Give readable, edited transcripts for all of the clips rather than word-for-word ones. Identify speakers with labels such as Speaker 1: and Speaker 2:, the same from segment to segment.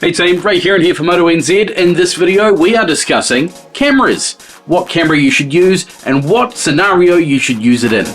Speaker 1: Hey team, Ray here and here for MotoNZ. In this video we are discussing cameras, what camera you should use and what scenario you should use it in.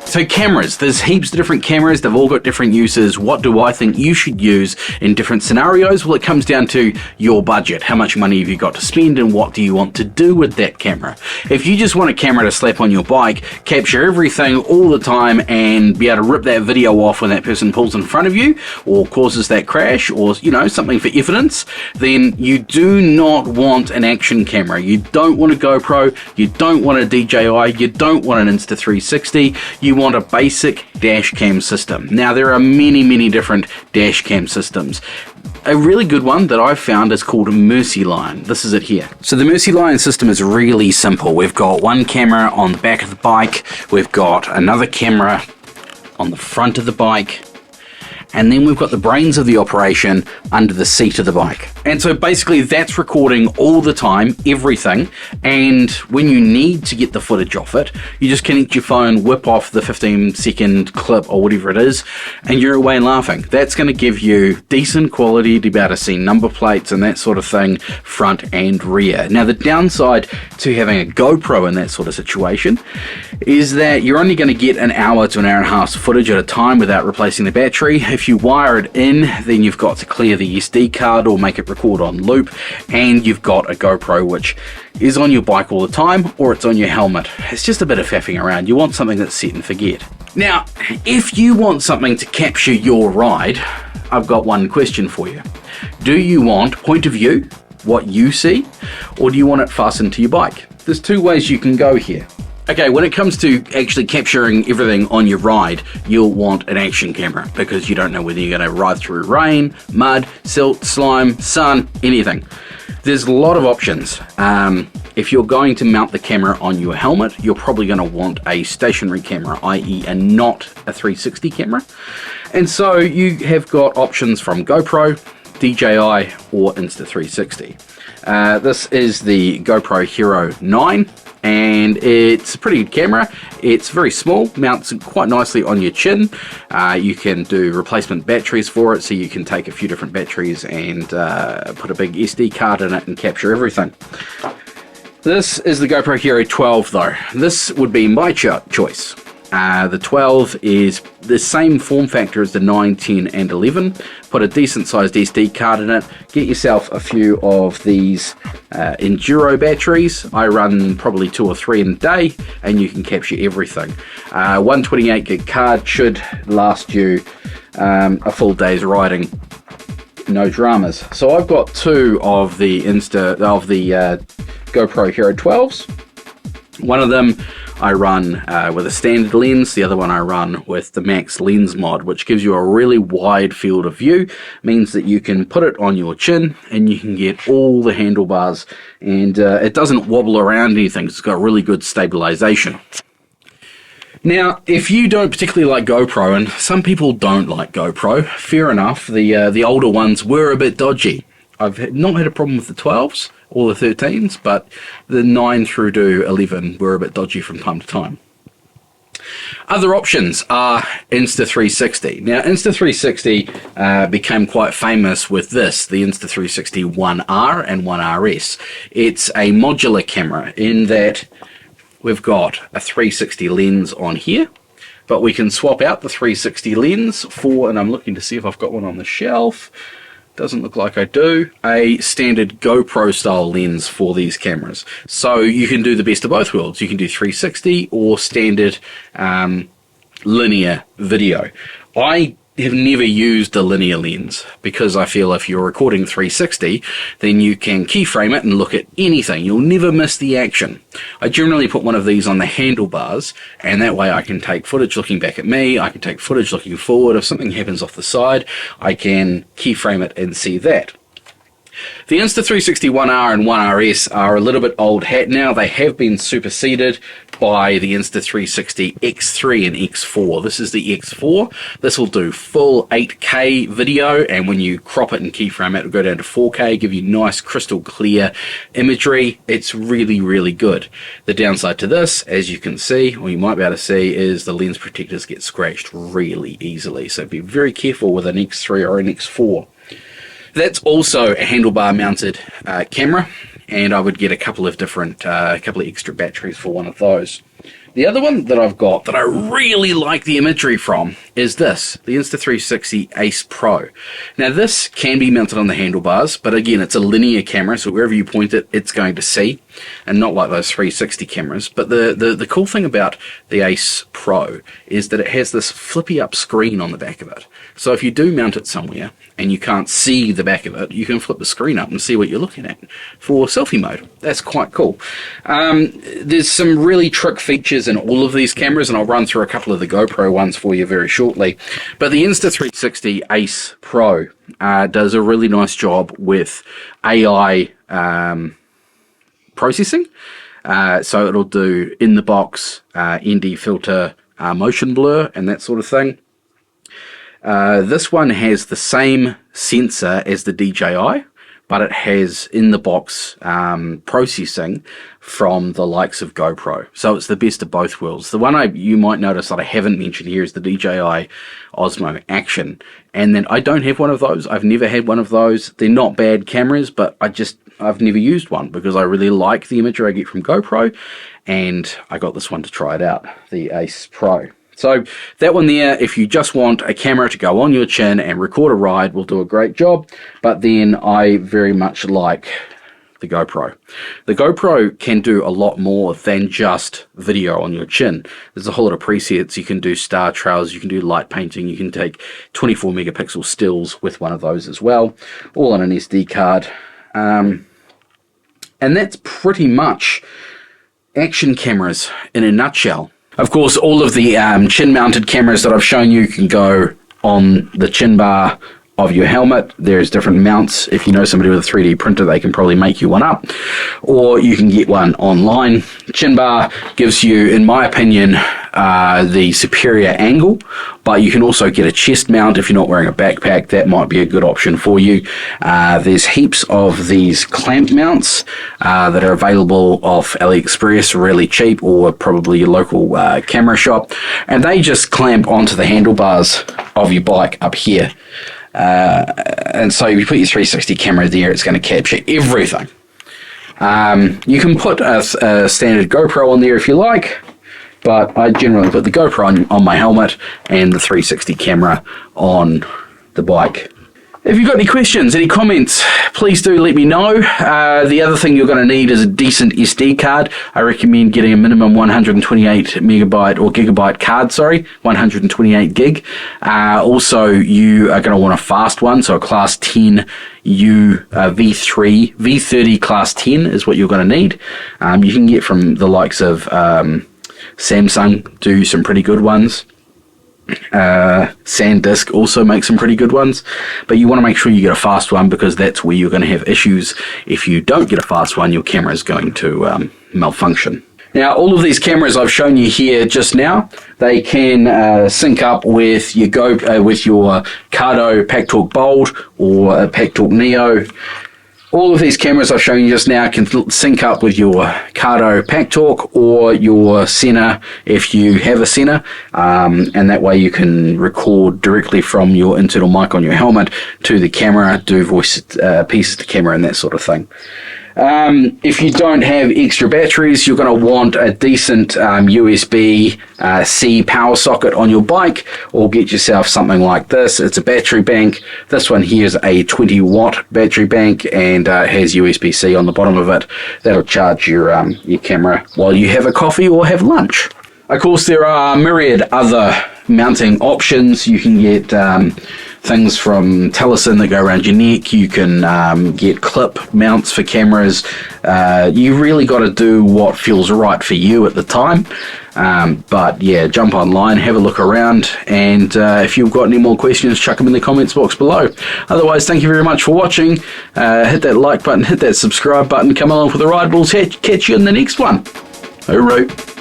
Speaker 1: So cameras, there's heaps of different cameras, they've all got different uses. What do I think you should use in different scenarios? Well, it comes down to your budget. How much money have you got to spend and what do you want to do with that camera? If you just want a camera to slap on your bike, capture everything all the time and be able to rip that video off when that person pulls in front of you or causes that crash or, you know, something for evidence, then you do not want an action camera. You don't want a GoPro, you don't want a DJI, you don't want an Insta360, you want a basic dash cam system. Now there are many different dash cam systems. A really good one that I've found is called Mercy Line. This is it here. So the Mercy Line system is really simple. We've got one camera on the back of the bike, we've got another camera on the front of the bike, and then we've got the brains of the operation under the seat of the bike. And so basically that's recording all the time, everything, and when you need to get the footage off it, you just connect your phone, whip off the 15-second clip or whatever it is, and you're away laughing. That's going to give you decent quality to be able to see number plates and that sort of thing, front and rear. Now the downside to having a GoPro in that sort of situation is that you're only going to get an hour to an hour and a half footage at a time without replacing the battery. If you wire it in, then you've got to clear the SD card or make it record on loop, and you've got a GoPro which is on your bike all the time or it's on your helmet. It's just a bit of faffing around. You want something that's set and forget. Now, if you want something to capture your ride, I've got one question for you. Do you want point of view, what you see, or do you want it fastened to your bike? There's two ways you can go here. Okay, when it comes to actually capturing everything on your ride, you'll want an action camera because you don't know whether you're going to ride through rain, mud, silt, slime, sun, anything. There's a lot of options. If you're going to mount the camera on your helmet, you're probably going to want a stationary camera, i.e. and not a 360 camera. And so you have got options from GoPro, DJI or Insta360. This is the GoPro Hero 9. And it's a pretty good camera. It's very small, mounts quite nicely on your chin. You can do replacement batteries for it, so you can take a few different batteries and put a big SD card in it and capture everything. This is the GoPro Hero 12 though. This would be my choice. The 12 is the same form factor as the 9, 10 and 11. Put a decent sized SD card in it. Get yourself a few of these Enduro batteries. I run probably 2 or 3 in a day and you can capture everything. 128 gig card should last you a full day's riding. No dramas. So I've got 2 of the GoPro Hero 12s. One of them I run with a standard lens, the other one I run with the Max Lens mod, which gives you a really wide field of view, means that you can put it on your chin and you can get all the handlebars, and it doesn't wobble around anything. It's got really good stabilization. Now, if you don't particularly like GoPro, and some people don't like GoPro, fair enough, the older ones were a bit dodgy. I've not had a problem with the 12s or the 13s, but the 9 through to 11 were a bit dodgy from time to time. Other options are Insta360. Now, Insta360 became quite famous with this, the Insta360 1R and 1RS. It's a modular camera in that we've got a 360 lens on here, but we can swap out the 360 lens for, and I'm looking to see if I've got one on the shelf, doesn't look like I do, a standard GoPro style lens for these cameras. So you can do the best of both worlds. You can do 360 or standard linear video. I have never used a linear lens because I feel if you're recording 360 then you can keyframe it and look at anything. You'll never miss the action. I generally put one of these on the handlebars, and that way I can take footage looking back at me, I can take footage looking forward. If something happens off the side, I can keyframe it and see that. The Insta360 1R and 1RS are a little bit old hat now. They have been superseded by the Insta360 X3 and X4. This is the X4. This will do full 8K video, and when you crop it and keyframe it, it'll go down to 4K, give you nice crystal clear imagery. It's really, really good. The downside to this, as you can see, or you might be able to see, is the lens protectors get scratched really easily. So be very careful with an X3 or an X4. That's also a handlebar mounted camera, and I would get a couple of extra batteries for one of those. The other one that I've got that I really like the imagery from is this, the Insta360 Ace Pro. Now this can be mounted on the handlebars, but again it's a linear camera, so wherever you point it, it's going to see, and not like those 360 cameras. But the cool thing about the Ace Pro is that it has this flippy up screen on the back of it. So if you do mount it somewhere and you can't see the back of it, you can flip the screen up and see what you're looking at for selfie mode. That's quite cool. There's some really trick features in all of these cameras, and I'll run through a couple of the GoPro ones for you very shortly. But the Insta360 Ace Pro does a really nice job with AI processing. So it'll do in the box, ND filter, motion blur, and that sort of thing. This one has the same sensor as the DJI, but it has in the box processing from the likes of GoPro. So it's the best of both worlds. The one you might notice that I haven't mentioned here is the DJI Osmo Action. And then I don't have one of those. I've never had one of those. They're not bad cameras, but I've never used one because I really like the imagery I get from GoPro, and I got this one to try it out, the Ace Pro. So that one there, if you just want a camera to go on your chin and record a ride, will do a great job. But then I very much like the GoPro. The GoPro can do a lot more than just video on your chin. There's a whole lot of presets. You can do star trails, you can do light painting, you can take 24 megapixel stills with one of those as well, all on an SD card. And that's pretty much action cameras in a nutshell. Of course, all of the chin-mounted cameras that I've shown you can go on the chin bar of your helmet. There's different mounts. If you know somebody with a 3D printer, they can probably make you one up, or you can get one online. Chin bar gives you, in my opinion, the superior angle, but you can also get a chest mount if you're not wearing a backpack. That might be a good option for you. There's heaps of these clamp mounts that are available off AliExpress, really cheap, or probably your local camera shop, and they just clamp onto the handlebars of your bike up here. And so if you put your 360 camera there, it's going to capture everything. You can put a standard GoPro on there if you like, but I generally put the GoPro on my helmet and the 360 camera on the bike. If you've got any questions, any comments, please do let me know. The other thing you're going to need is a decent SD card. I recommend getting a minimum 128 megabyte or gigabyte card, 128 gig. Also, you are going to want a fast one, so a class 10 V30 class 10 is what you're going to need. You can get from the likes of Samsung, do some pretty good ones. SanDisk also makes some pretty good ones, but you want to make sure you get a fast one, because that's where you're going to have issues. If you don't get a fast one, your camera is going to malfunction. Now, all of these cameras I've shown you here just now, they can sync up with your Cardo PackTalk Bold or PackTalk Neo. All of these cameras I've shown you just now can sync up with your Cardo PackTalk or your Sena if you have a Sena, and that way you can record directly from your internal mic on your helmet to the camera, do voice pieces to camera and that sort of thing. If you don't have extra batteries, you're going to want a decent USB-C power socket on your bike, or get yourself something like this. It's a battery bank. This one here is a 20-watt battery bank and has USB-C on the bottom of it. That'll charge your camera while you have a coffee or have lunch. Of course, there are myriad other mounting options. You can get things from Tellison that go around your neck. You can get clip mounts for cameras. You really got to do what feels right for you at the time. But yeah, jump online, have a look around, and if you've got any more questions, chuck them in the comments box below. Otherwise, thank you very much for watching. Hit that like button, hit that subscribe button, come along for the ride. We'll catch you in the next one. Hooroo!